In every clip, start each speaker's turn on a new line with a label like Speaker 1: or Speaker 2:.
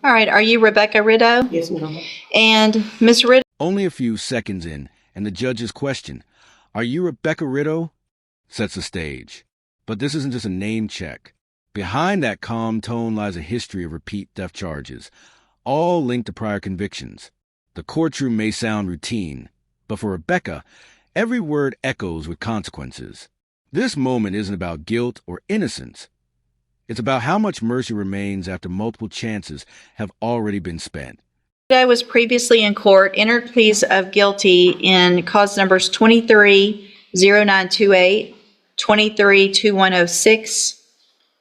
Speaker 1: All right, are you Rebecca Rideau?
Speaker 2: Yes, ma'am.
Speaker 1: And Ms. Rideau?
Speaker 3: Only a few seconds in, and the judge's question, "Are you Rebecca Rideau?" sets the stage. But this isn't just a name check. Behind that calm tone lies a history of repeat theft charges, all linked to prior convictions. The courtroom may sound routine, but for Rebecca, every word echoes with consequences. This moment isn't about guilt or innocence. It's about how much mercy remains after multiple chances have already been spent.
Speaker 1: Rideau was previously in court, entered pleas of guilty in cause numbers 23-0928, 23-2106,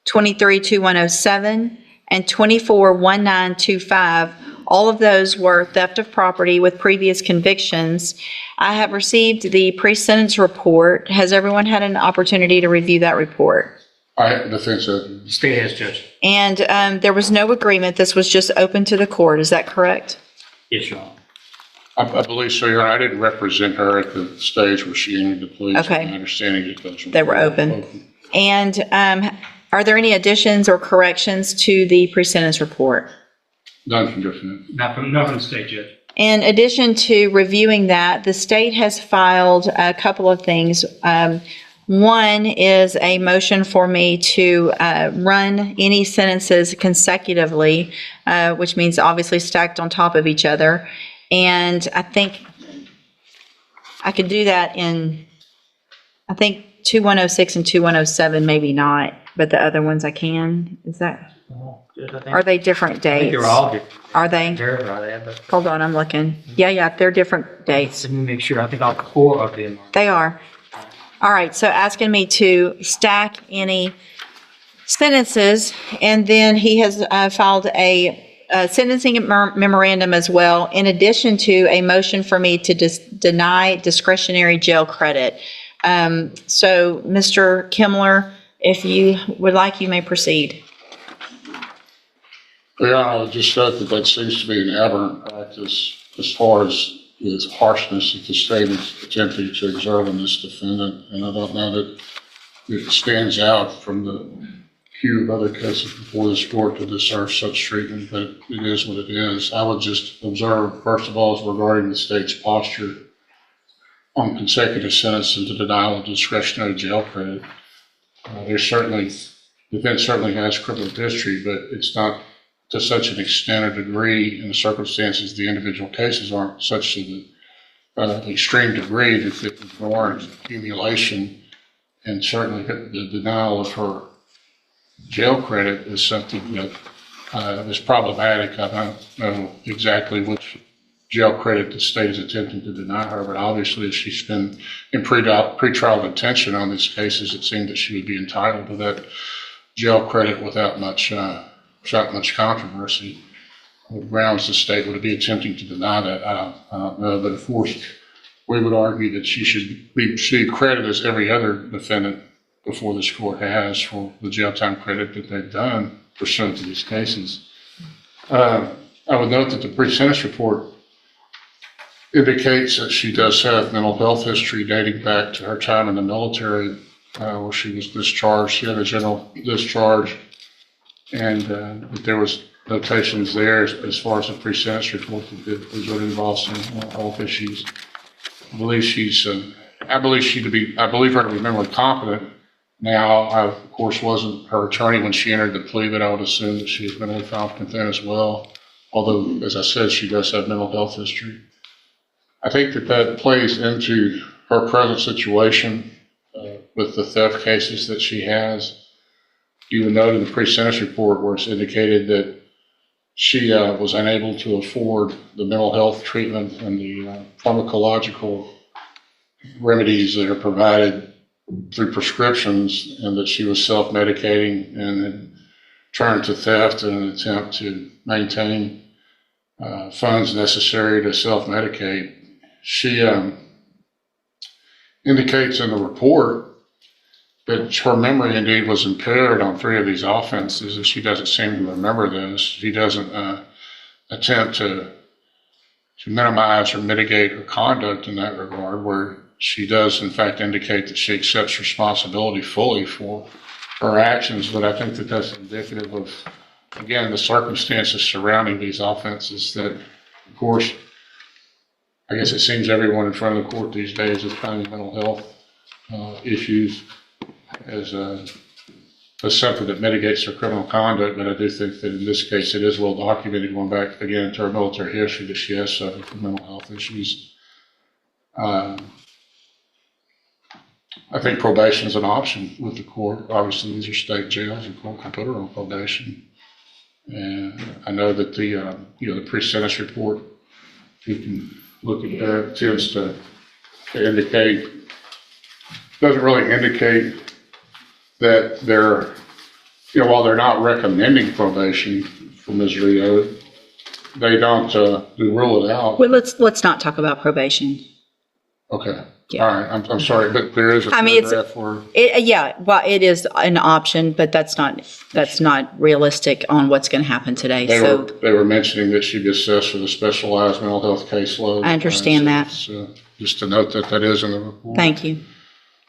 Speaker 1: 23-2107, and 24-1925. All of those were theft of property with previous convictions. I have received the pre-sentence report. Has everyone had an opportunity to review that report?
Speaker 4: I think so.
Speaker 2: State has, Judge.
Speaker 1: And there was no agreement. This was just open to the court. Is that correct?
Speaker 2: Yes, Your Honor.
Speaker 4: I believe so, Your Honor. I didn't represent her at the stage where she entered the plea.
Speaker 1: Okay.
Speaker 4: My understanding is that
Speaker 1: They were open. And are there any additions or corrections to the pre-sentence report?
Speaker 4: None from defendant.
Speaker 2: Not from the state, Judge.
Speaker 1: In addition to reviewing that, the state has filed a couple of things. One is a motion for me to run any sentences consecutively, which means obviously stacked on top of each other. And I think I could do that in, I think 2106 and 2107, maybe not, but the other ones I can. Is that, are they different dates?
Speaker 2: I think they're all different.
Speaker 1: Are they? Hold on, I'm looking. Yeah, they're different dates.
Speaker 2: Let me make sure. I think all four of them are.
Speaker 1: They are. All right, so asking me to stack any sentences, and then he has filed a sentencing memorandum as well, in addition to a motion for me to deny discretionary jail credit. So, Mr. Kimler, if you would like, you may proceed.
Speaker 4: Your Honor, I would just note that that seems to be an aberrant practice as far as its harshness that the state is attempting to exert on this defendant. And I don't know that it stands out from the queue of other cases before this court to deserve such treatment, but it is what it is. I would just observe, first of all, regarding the state's posture on consecutive sentences and the denial of discretionary jail credit. The defense certainly has criminal history, but it's not to such an extent or degree in the circumstances the individual cases aren't such to the extreme degree that it would warrant accumulation, and certainly the denial of her jail credit is something that is problematic. I don't know exactly which jail credit the state is attempting to deny her, but obviously if she's been in pretrial detention on these cases, it seemed that she would be entitled to that jail credit without much controversy. What grounds the state would be attempting to deny that, I don't know, but of course we would argue that she should receive credit as every other defendant before this court has for the jail time credit that they've done pursuant to these cases. I would note that the pre-sentence report indicates that she does have mental health history dating back to her time in the military, where she was discharged. She had a general discharge, and that there was notations there as far as the pre-sentence report that would involve some health issues. I believe her to be mentally competent. Now, I, of course, wasn't her attorney when she entered the plea, but I would assume that she is mentally competent then as well. Although, as I said, she does have mental health history. I think that plays into her present situation with the theft cases that she has. You would note in the pre-sentence report where it's indicated that she was unable to afford the mental health treatment and the pharmacological remedies that are provided through prescriptions, and that she was self-medicating and had turned to theft in an attempt to maintain funds necessary to self-medicate. She indicates in the report that her memory indeed was impaired on 3 of these offenses, and she doesn't seem to remember this. She doesn't attempt to minimize or mitigate her conduct in that regard, where she does in fact indicate that she accepts responsibility fully for her actions. But I think that that's indicative of again, the circumstances surrounding these offenses that, of course, I guess it seems everyone in front of the court these days is finding mental health issues as something that mitigates their criminal conduct, but I do think that in this case it is well documented, going back again to her military history, that she has suffered from mental health issues. I think probation is an option with the court. Obviously, these are state jails, and the court can put her on probation. And I know that the pre-sentence report, you can look at that, tends to indicate, doesn't really indicate that they're, while they're not recommending probation for Ms. Rio, they don't rule it out.
Speaker 1: Well, let's not talk about probation.
Speaker 4: Okay.
Speaker 1: Yeah.
Speaker 4: All right. I'm sorry, but there is a paragraph where.
Speaker 1: Well, it is an option, but that's not realistic on what's going to happen today.
Speaker 4: They were mentioning that she'd be assessed with a specialized mental health caseload.
Speaker 1: I understand that.
Speaker 4: So just to note that is in the report.
Speaker 1: Thank you.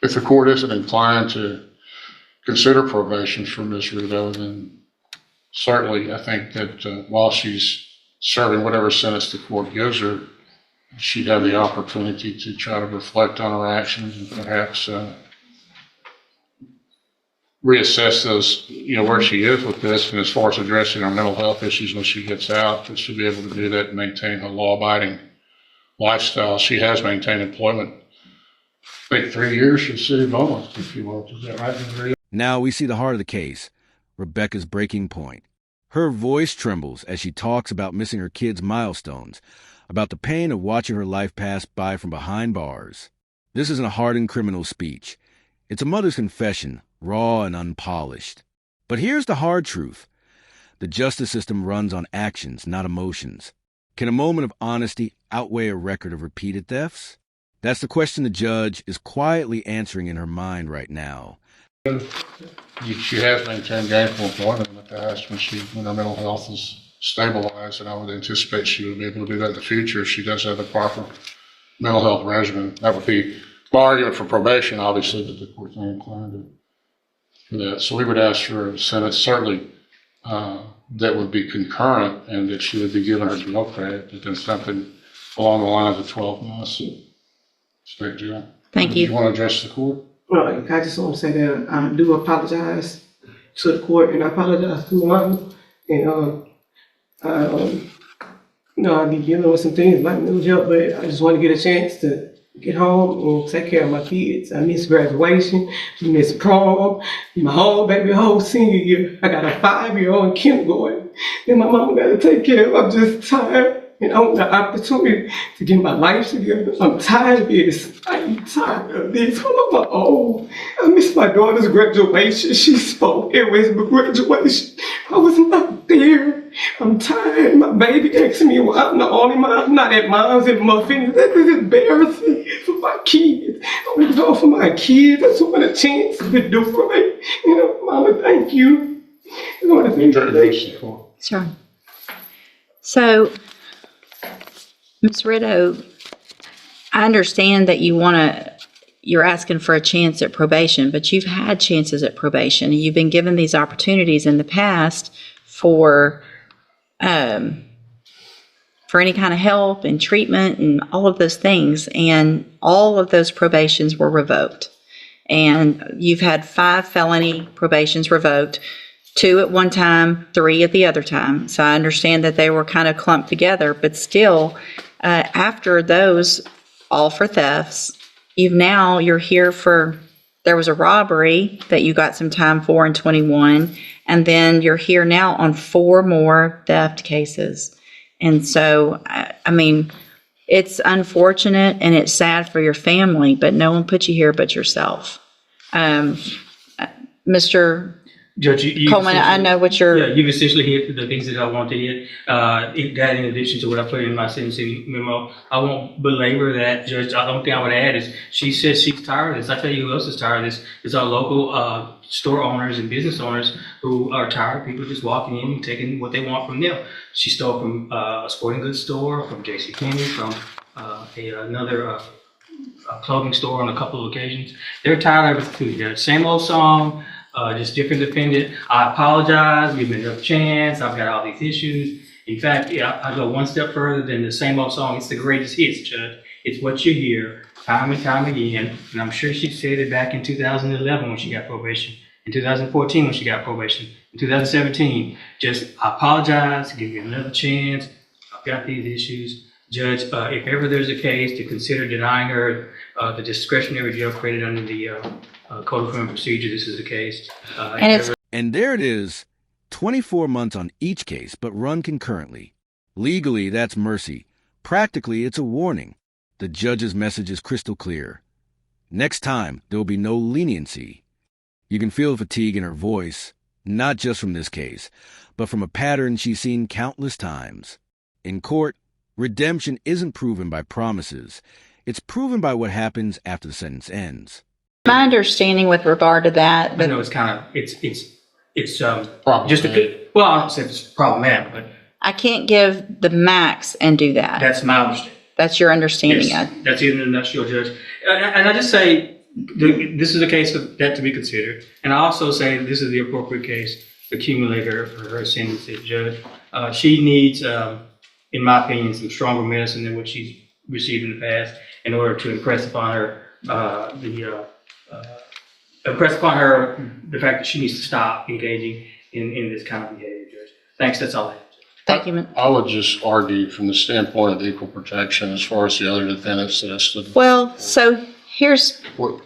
Speaker 4: If the court isn't inclined to consider probation for Ms. Rudo, then certainly I think that while she's serving whatever sentence the court gives her, she'd have the opportunity to try to reflect on her actions and perhaps reassess those, where she is with this. And as far as addressing her mental health issues when she gets out, that she'll be able to do that and maintain her law-abiding lifestyle. She has maintained employment, I think, 3 years in the city of Beaumont, if you will. Is that right, Ms. Rio?
Speaker 3: Now we see the heart of the case, Rebecca's breaking point. Her voice trembles as she talks about missing her kids' milestones, about the pain of watching her life pass by from behind bars. This isn't a hardened criminal speech. It's a mother's confession, raw and unpolished. But here's the hard truth. The justice system runs on actions, not emotions. Can a moment of honesty outweigh a record of repeated thefts? That's the question the judge is quietly answering in her mind right now.
Speaker 4: She has maintained gainful employment in the past when her mental health is stabilized, and I would anticipate she would be able to do that in the future if she does have the proper mental health regimen. That would be my argument for probation, obviously, but the court's not inclined for that. So we would ask for a sentence, certainly, that would be concurrent and that she would be given her jail credit, but then something along the lines of 12 months of state jail.
Speaker 1: Thank you.
Speaker 4: Do you want to address the court?
Speaker 5: Well, I just want to say that I do apologize to the court, and I apologize to mom. And I'll be dealing with some things like mental health, but I just want to get a chance to get home and take care of my kids. I miss graduation, I miss prom, my whole senior year. I got a 5-year-old in kindergarten, and my mama got to take care of. I'm just tired. And I want the opportunity to get my life together. I'm tired of this. I'm tired of this. I'm old. I miss my daughter's graduation. She spoke at Westbrook graduation. I was not there. I'm tired. My baby asked me why I'm the only mom. I'm not at mom's and muffins. That is embarrassing for my kids. I want to go for my kids. That's what a chance to do for me. Mama, thank you. I want to thank you.
Speaker 1: Sure. So, Ms. Rideau, I understand that you're asking for a chance at probation, but you've had chances at probation, and you've been given these opportunities in the past for any kind of help and treatment and all of those things, and all of those probations were revoked. And you've had 5 felony probations revoked, 2 at one time, 3 at the other time. So I understand that they were kind of clumped together, but still, after those, all for thefts, you're here for, there was a robbery that you got some time for in 21, and then you're here now on 4 more theft cases. And so, I mean, it's unfortunate and it's sad for your family, but no one put you here but yourself. Mr.
Speaker 2: Judge, you
Speaker 1: Coleman, I know what
Speaker 2: you've essentially hit the things that I want to hit. That in addition to what I put in my sentencing memo, I won't belabor that, Judge. The only thing I would add is she says she's tired of this. I tell you who else is tired of this. It's our local store owners and business owners who are tired of people just walking in and taking what they want from them. She stole from a sporting goods store, from JCPenney, from another clothing store on a couple of occasions. They're tired of it too. Same old song. just different defendant. I apologize, give me another chance, I've got all these issues. In fact, yeah, I go one step further than the same old song, it's the greatest hits, Judge. It's what you hear time and time again, and I'm sure she said it back in 2011 when she got probation, in 2014 when she got probation, in 2017. Just, I apologize, give you another chance, I've got these issues. Judge, if ever there's a case to consider denying her the discretionary jail credit under the Code of Criminal Procedure, this is the case.
Speaker 3: And there it is, 24 months on each case, but run concurrently. Legally, that's mercy. Practically, it's a warning. The judge's message is crystal clear. Next time, there will be no leniency. You can feel the fatigue in her voice, not just from this case, but from a pattern she's seen countless times. In court, redemption isn't proven by promises. It's proven by what happens after the sentence ends.
Speaker 1: My understanding with regard to that,
Speaker 2: I
Speaker 1: but
Speaker 2: know it's kind of, it's just
Speaker 4: Problematic.
Speaker 2: well, I don't say it's problematic, but
Speaker 1: I can't give the max and do that.
Speaker 2: that's my understanding.
Speaker 1: That's your understanding.
Speaker 2: Yes, that's it in a nutshell, Judge. And I just say, this is a case of that to be considered. And I also say this is the appropriate case to accumulate her for her sentence, Judge. She needs, in my opinion, some stronger medicine than what she's received in the past in order to impress upon her the fact that she needs to stop engaging in this kind of behavior, Judge. Thanks, that's all I have.
Speaker 1: Thank you.
Speaker 4: I would just argue from the standpoint of equal protection as far as the other defendants listed.
Speaker 1: Well, so here's,
Speaker 4: What-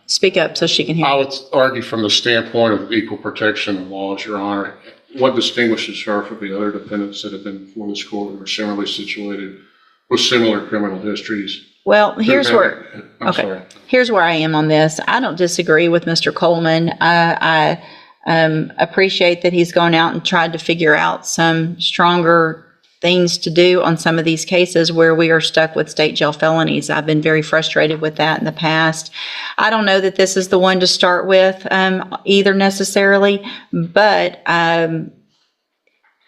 Speaker 1: speak up so she can hear.
Speaker 4: I would argue from the standpoint of equal protection laws, Your Honor, what distinguishes her from the other defendants that have been before this court who are similarly situated with similar criminal histories?
Speaker 1: Well, here's where,
Speaker 4: I'm
Speaker 1: okay.
Speaker 4: sorry.
Speaker 1: Here's where I am on this. I don't disagree with Mr. Coleman. I appreciate that he's gone out and tried to figure out some stronger things to do on some of these cases where we are stuck with state jail felonies. I've been very frustrated with that in the past. I don't know that this is the one to start with either necessarily, but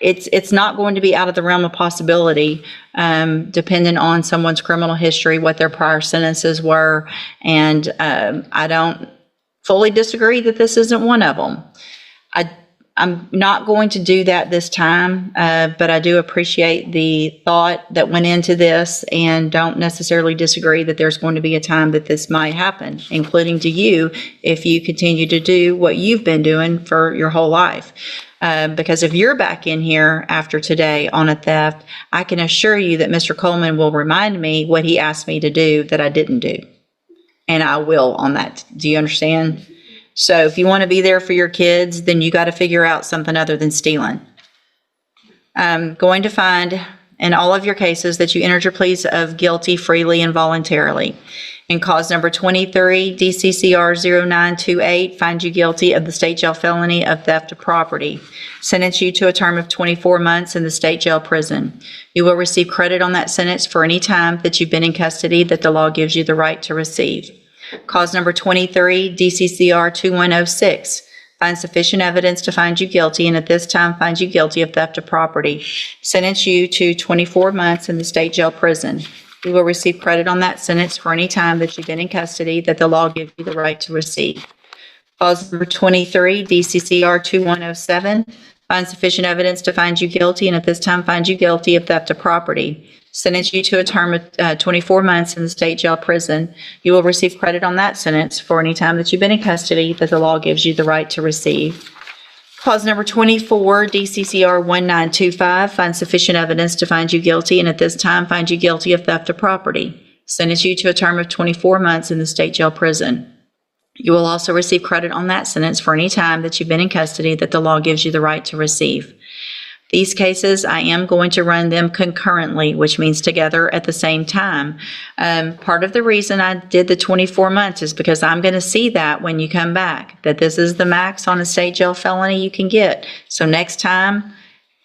Speaker 1: it's not going to be out of the realm of possibility, depending on someone's criminal history, what their prior sentences were, and I don't fully disagree that this isn't one of them. I'm not going to do that this time, but I do appreciate the thought that went into this and don't necessarily disagree that there's going to be a time that this might happen, including to you if you continue to do what you've been doing for your whole life. Because if you're back in here after today on a theft, I can assure you that Mr. Coleman will remind me what he asked me to do that I didn't do. And I will on that. Do you understand? So if you want to be there for your kids, then you got to figure out something other than stealing. I'm going to find in all of your cases that you entered your pleas of guilty freely and voluntarily. In cause number 23, DCCR 0928, find you guilty of the state jail felony of theft of property. Sentence you to a term of 24 months in the state jail prison. You will receive credit on that sentence for any time that you've been in custody that the law gives you the right to receive. Cause number 23, DCCR 2106, find sufficient evidence to find you guilty and at this time find you guilty of theft of property. Sentence you to 24 months in the state jail prison. You will receive credit on that sentence for any time that you've been in custody that the law gives you the right to receive. Cause number 23, DCCR 2107, find sufficient evidence to find you guilty and at this time find you guilty of theft of property. Sentence you to a term of 24 months in the state jail prison. You will receive credit on that sentence for any time that you've been in custody that the law gives you the right to receive. Cause number 24, DCCR 1925, find sufficient evidence to find you guilty and at this time find you guilty of theft of property. Sentence you to a term of 24 months in the state jail prison. You will also receive credit on that sentence for any time that you've been in custody that the law gives you the right to receive. These cases, I am going to run them concurrently, which means together at the same time. Part of the reason I did the 24 months is because I'm going to see that when you come back, that this is the max on a state jail felony you can get. So next time,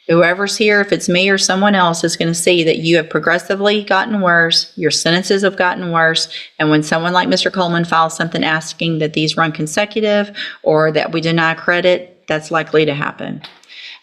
Speaker 1: whoever's here, if it's me or someone else, is going to see that you have progressively gotten worse, your sentences have gotten worse, and when someone like Mr. Coleman files something asking that these run consecutive or that we deny credit, that's likely to happen.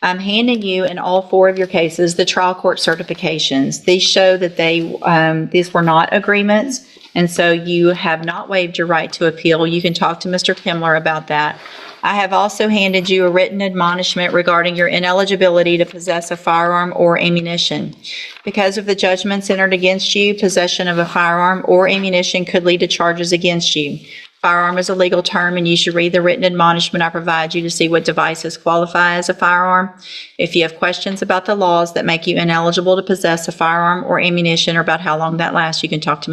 Speaker 1: I'm handing you in all four of your cases the trial court certifications. These show that these were not agreements, and so you have not waived your right to appeal. You can talk to Mr. Kimler about that. I have also handed you a written admonishment regarding your ineligibility to possess a firearm or ammunition. Because of the judgments entered against you, possession of a firearm or ammunition could lead to charges against you. Firearm is a legal term, and you should read the written admonishment I provide you to see what devices qualify as a firearm. If you have questions about the laws that make you ineligible to possess a firearm or ammunition, or about how long that lasts, you can talk to me.